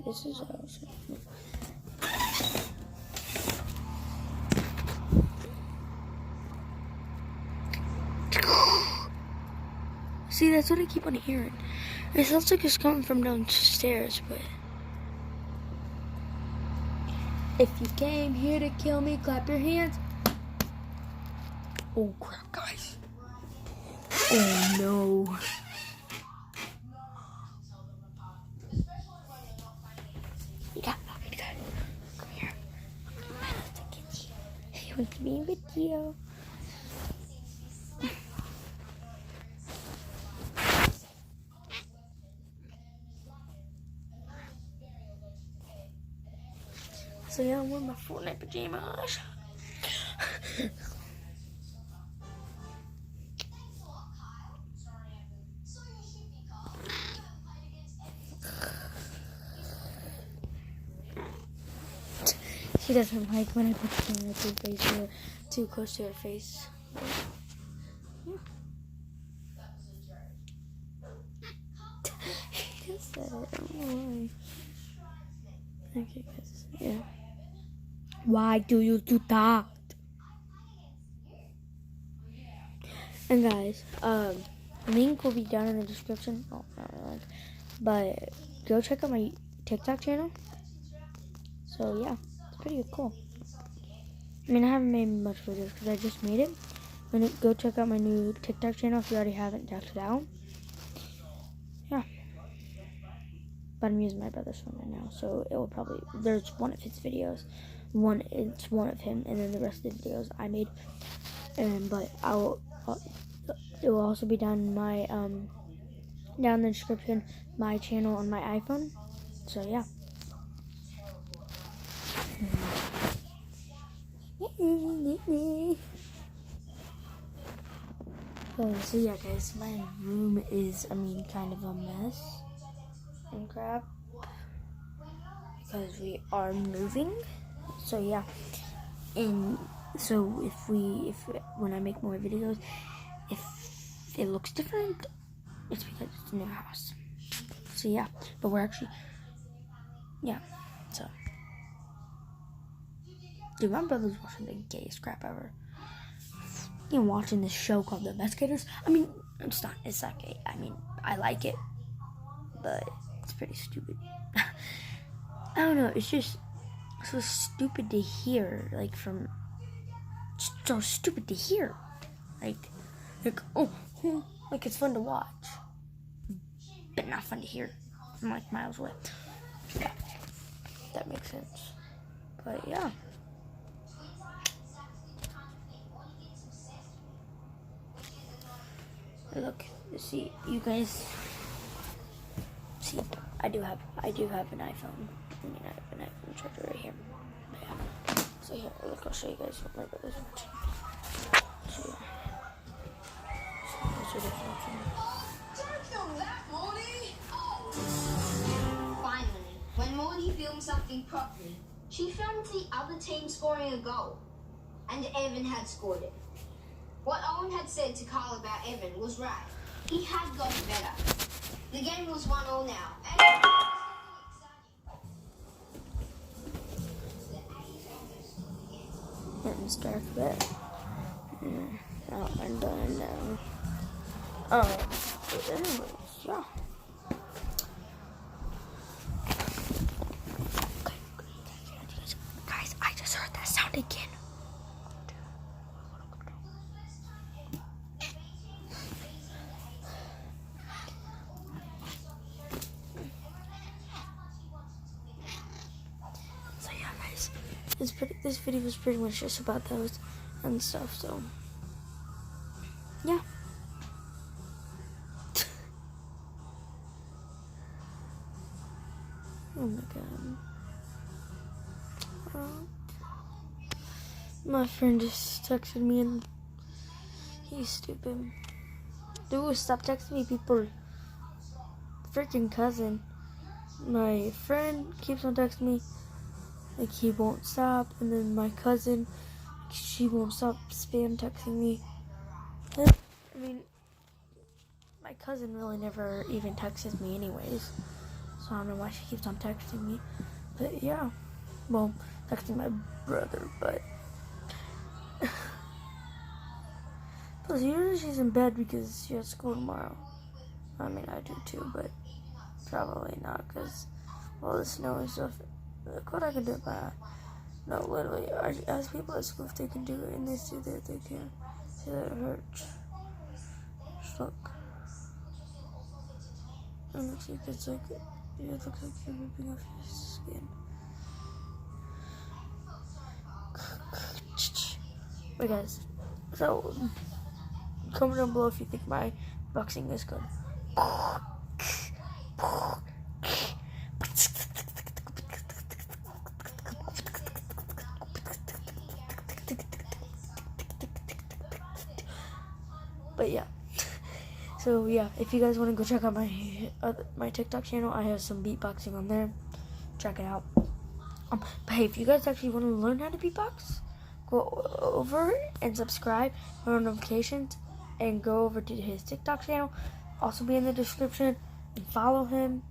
this is awesome. See, that's what I keep on hearing. It sounds like it's coming from downstairs, but... If you came here to kill me, clap your hands. Oh, crap, guys. Oh, no. You got it. Come here. He wants to be with you. So yeah, I'm wearing my Fortnite pajamas. She doesn't like when I put the camera to her face or too close to her face. Yeah. She just said it. I don't know why. Okay, guys. Yeah. Why do you do that? And guys, link will be down in the description. Oh, not really. But go check out my TikTok channel. So yeah, it's pretty cool. I mean, I haven't made much videos because I just made it. Go check out my new TikTok channel if you already haven't checked it out. Yeah. But I'm using my brother's phone right now, so it will probably, there's one of his videos. It's one of him, and then the rest of the videos I made. But it will also be down in my, down in the description, my channel on my iPhone. So yeah. So yeah, guys, my room is, kind of a mess and crap because we are moving. So yeah, and so when I make more videos, if it looks different, it's because it's a new house. So yeah, but we're actually, yeah, so. Dude, my brother's watching the gayest crap ever. You know, watching this show called The Investigators. It's not gay. I like it, but it's pretty stupid. I don't know, it's just so stupid to hear, so stupid to hear. Like, it's fun to watch, but not fun to hear. I'm like miles away. Yeah, that makes sense. But yeah. Look, see, you guys. See, I do have an iPhone. I have an iPhone charger right here. Yeah. So here, look, I'll show you guys what my brother's watching. So yeah. So that's watching. Don't film that, Morty! Finally, when Morty filmed something properly, she filmed the other team scoring a goal, and Evan had scored it. What Owen had said to Carl about Evan was right. He had gotten better. The game was 1-1 now. And It's dark, but I'm done now. But anyways, yeah. Guys, I just heard that sound again. This video was pretty much just about those and stuff, so yeah. Oh my god. My friend just texted me and he's stupid. Dude, stop texting me, people. Freaking cousin. My friend keeps on texting me. Like, he won't stop, and then my cousin, she won't stop spam texting me. My cousin really never even texts me anyways. So I don't know why she keeps on texting me. But yeah. Well, texting my brother, but plus usually she's in bed because she has school tomorrow. I mean, I do too, but probably not because all the snow and stuff. Look what I can do, but no, literally, I ask people at school if they can do it, and they say that they can. Say that it hurts. Just look. It looks like it's like, yeah, it looks like you're ripping off your skin. Wait, guys. So, comment down below if you think my boxing is good. But yeah. So yeah, if you guys want to go check out my TikTok channel, I have some beatboxing on there. Check it out. But hey, if you guys actually want to learn how to beatbox, go over and subscribe, turn on notifications, and go over to his TikTok channel. Also be in the description, and follow him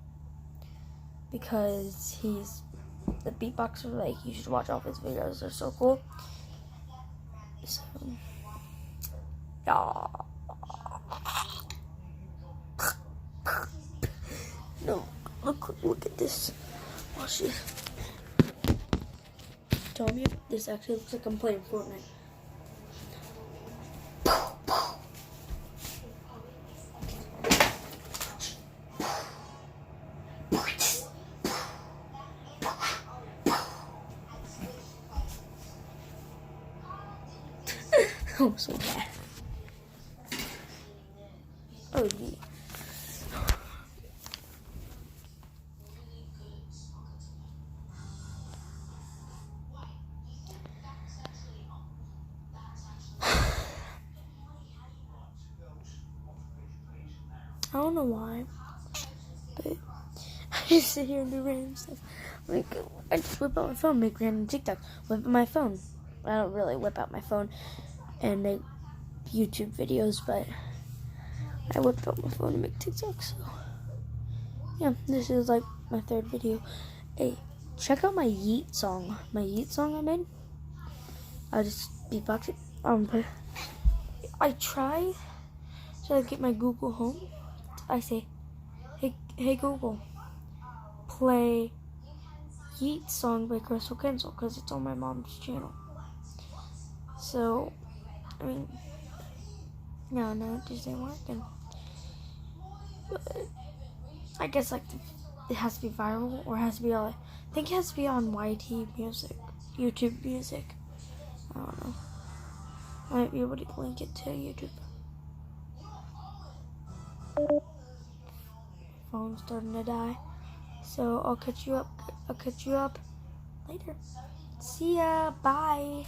because he's the beatboxer. Like, you should watch all of his videos; they're so cool. So yeah. No, look at this. Watch this. Tell me if this actually looks like I'm playing Fortnite. Oh, so bad. Oh, gee. I don't know why, but I just sit here and do random stuff. Like, I just whip out my phone, make random TikToks. Whip out my phone. I don't really whip out my phone and make YouTube videos, but I whip out my phone and make TikToks. So, yeah, this is like my third video. Hey, check out my Yeet song. My Yeet song I made. I just beatbox it. But I try to get my Google Home. I say, hey Google, play Yeet song by Crystal Kensel because it's on my mom's channel. So, I mean, no, it just ain't working. But I guess like it has to be viral or it has to be on. I think it has to be on YT Music, YouTube Music. I don't know. I might be able to link it to YouTube. Phone's starting to die. So I'll catch you up later. See ya. Bye.